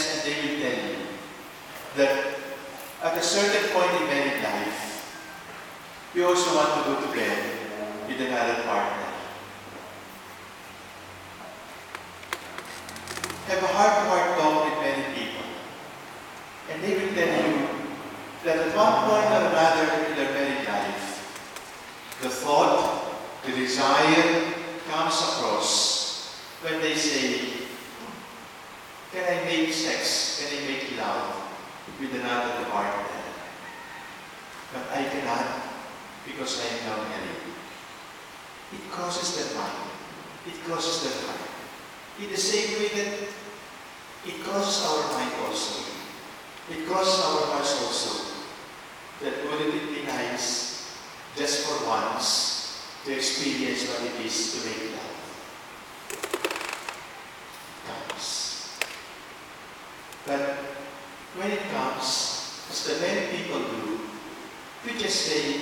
friends and they will tell you that at a certain point in married life, we also want to go to bed with another partner. Have a heart-to-heart talk with many people. And they will tell you that at one point or another in their married life, the thought, the desire comes across when they say, can I make sex, can I make love with another partner? But I cannot because I am now married. It crosses their mind. It crosses their heart. In the same way that it crosses our mind also. It crosses our hearts also. That wouldn't it be nice just for once to experience what it is to make love? Comes. But when it comes, as the many people do, we just say,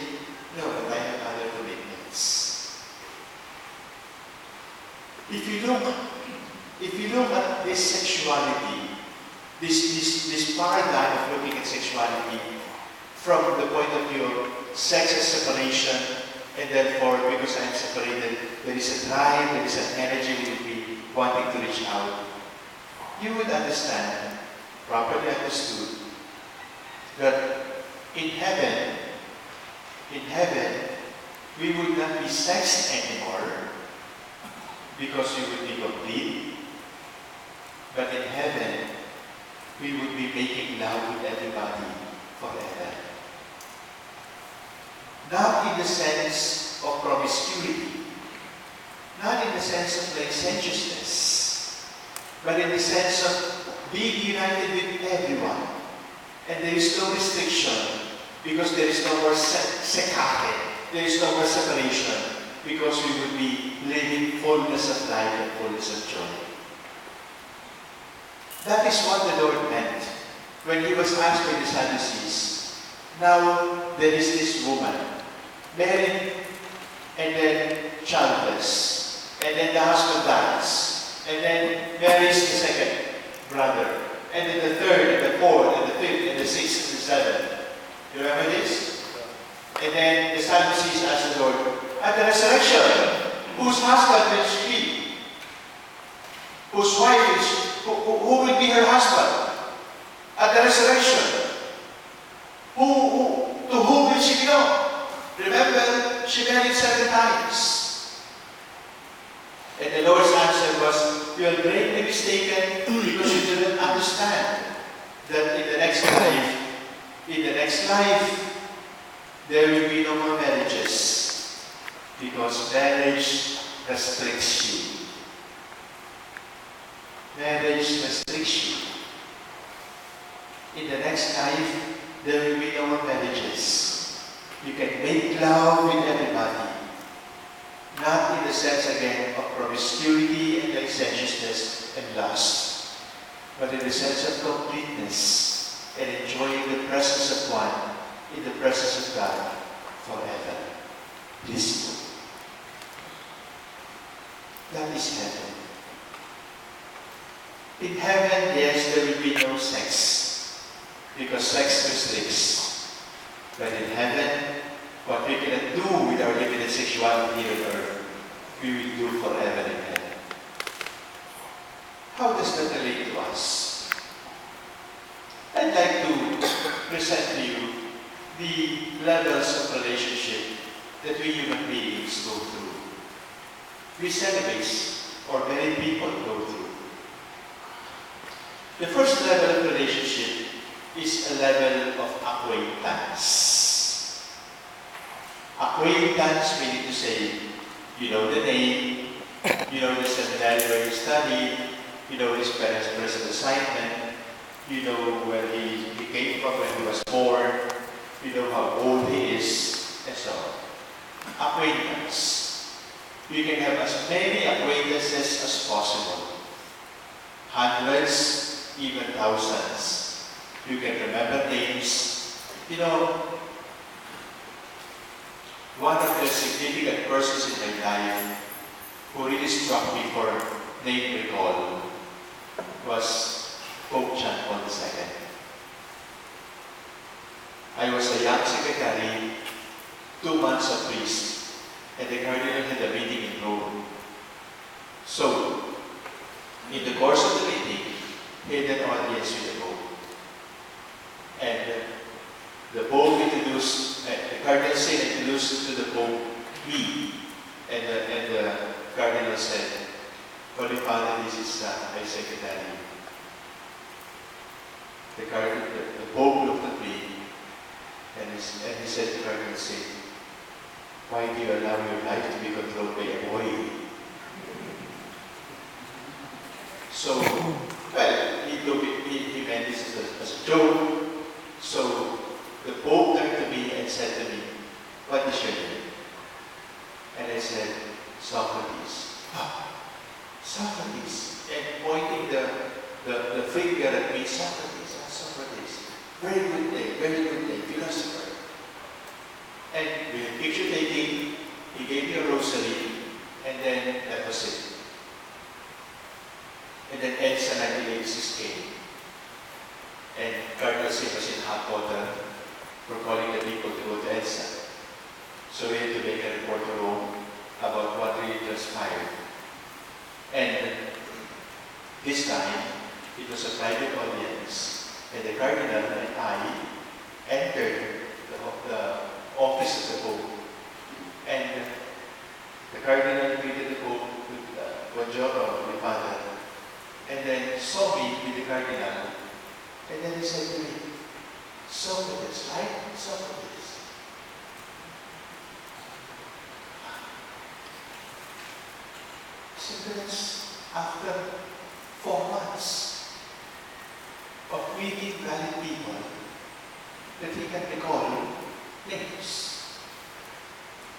no, but I have other commitments. If you look at this sexuality, this paradigm of looking at sexuality from the point of view of sex as separation, and therefore, because I'm separated, there is a drive, there is an energy within me wanting to reach out, you would understand, properly understood, that in heaven, we would not be sexed anymore because we would be complete. But in heaven, we would be making love with everybody forever. Not in the sense of promiscuity, not in the sense of licentiousness, but in the sense of being united with everyone. And there is no restriction because there is no more sekate, there is no more separation, because we would be living fullness of life and fullness of joy. That is what the Lord meant when he was asked by the Sadducees. Now there is this woman, married and then childless, and then the husband dies, and then marries the second brother, and then the third, and the fourth, and the fifth, and the sixth, and the seventh. You remember this? And then the Sadducees asked the Lord, at the resurrection, whose husband will she be? Whose wife is who will be her husband? At the resurrection, to whom will she belong? Remember, she married 7 times. And the Lord's answer was, you are greatly mistaken because you didn't understand that in the next life, there will be no more marriages because marriage restricts you. Marriage restricts you. In the next life, there will be no more marriages. You can make love with everybody. Not in the sense, again, of promiscuity and licentiousness and lust, but in the sense of completeness and enjoying the presence of one in the presence of God forever. Peaceful. That is heaven. In heaven, yes, there will be no sex, because sex restricts. But in heaven, what we cannot do with our limited sexuality here on earth, we will do forever in heaven. How does that relate to us? I'd like to present to you the levels of relationship that we human beings go through. We celibates, or many people go through. The first level of relationship is a level of acquaintance. Acquaintance meaning to say, you know the name, you know the seminary where he studied, you know his parents' present assignment, you know where he came from when he was born, you know how old he is, and so on. Acquaintance. You can have as many acquaintances as possible. Hundreds, even thousands. You can remember names. You know, one of the significant persons in my life who really struck me for name recall was Pope John Paul II. I was a young secretary, 2 months of priest, and the cardinal had a meeting in Rome. So, in the course of the meeting, he had an audience with the Pope. And the Pope introduced, the Cardinal said introduced to the Pope, me. And the Cardinal said, Holy Father, this is my secretary. The Pope looked at me and he said to the Cardinal, why do you allow your life to be controlled by a boy? So, well, he meant this as a joke. So, the Pope turned to me and said to me, what is your name? And I said, Socrates. Socrates. And pointing the finger at me, Socrates, Socrates. Very good name, philosopher. And with picture taking, he gave me a rosary, and then that was it. And then EDSA 1986 came. And Cardinal Sin was in hot water for calling the people to go to EDSA. So we had to make a report to Rome about what really transpired. And this time, it was a private audience. And the Cardinal and I entered the office of the Pope. And the Cardinal greeted the Pope with Buongiorno, my father. And then saw me with the Cardinal. And then he said to me, Socrates, right? Socrates. Socrates, after 4 months of meeting valid people, that he can recall names.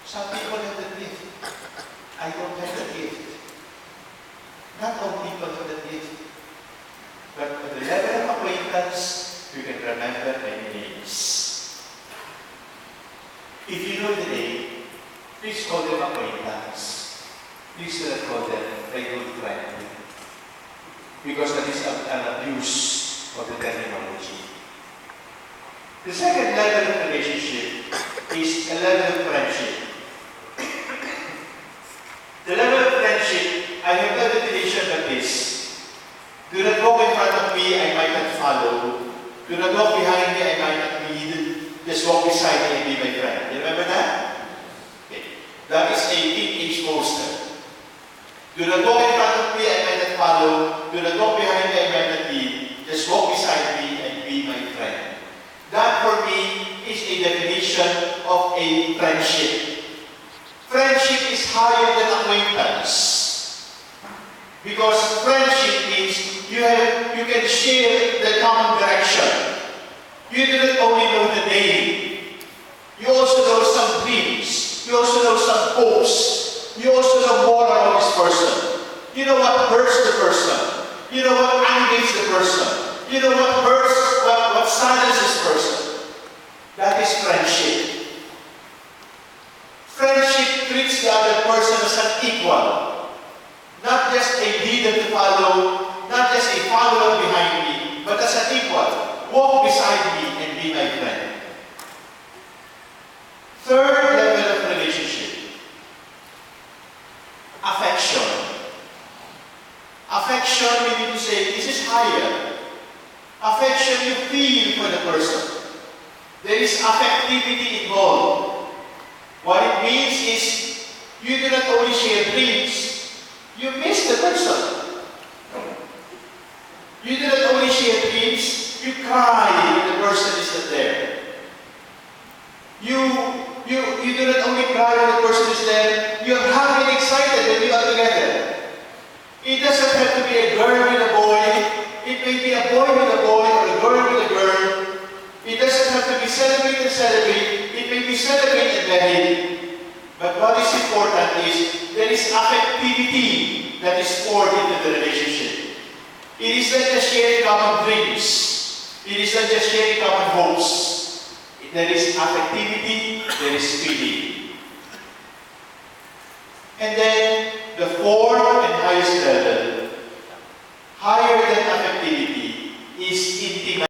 Some people have the gift. I don't have the gift. Not all people have the gift. But at the level of acquaintance, you can remember many names. If you know the name, please call them acquaintance. Please do not call them a good friend. Because that is an abuse of the terminology. The second level of relationship is a level of friendship. The level of friendship, I have a definition of this. Do not walk in front of me, I might not follow. Do not walk behind me, I might not lead. Just walk beside me and be my friend. You remember that? Okay. That is a teenage poster. Do not walk in front of me, I might not follow. Do not walk behind me, I might not lead. Just walk beside me and be my friend. That for me is a definition of a friendship. Friendship is higher than acquaintance. Because friendship means you can share the common direction. You do not only know the name, you also know some dreams, you also know some hopes, you also know more about this person. You know what hurts the person, you know what angers the person, you know what hurts, what saddens this person. That is friendship. Friendship treats the other person as an equal. Not just a leader to follow, not just a follower behind me, but as an equal. Walk beside me and be my friend. Third level of relationship. Affection. Affection, we need to say, this is higher. Affection, you feel for the person. There is affectivity involved. What it means is, you do not only share dreams, you miss the person. You do not only share dreams, you cry when the person is not there. You do not only cry when the person is there, you are happy and excited when you are together. It doesn't have to be a girl with a boy. It may be a boy with a boy or a girl with a girl. It doesn't have to be celebrate and celebrate. It may be celebrate and married. But what is important is there is affectivity that is poured into the relationship. It is not just sharing common dreams. It is not just sharing common hopes. There is affectivity, there is feeling. And then the fourth and highest level, higher than affectivity, is intimate.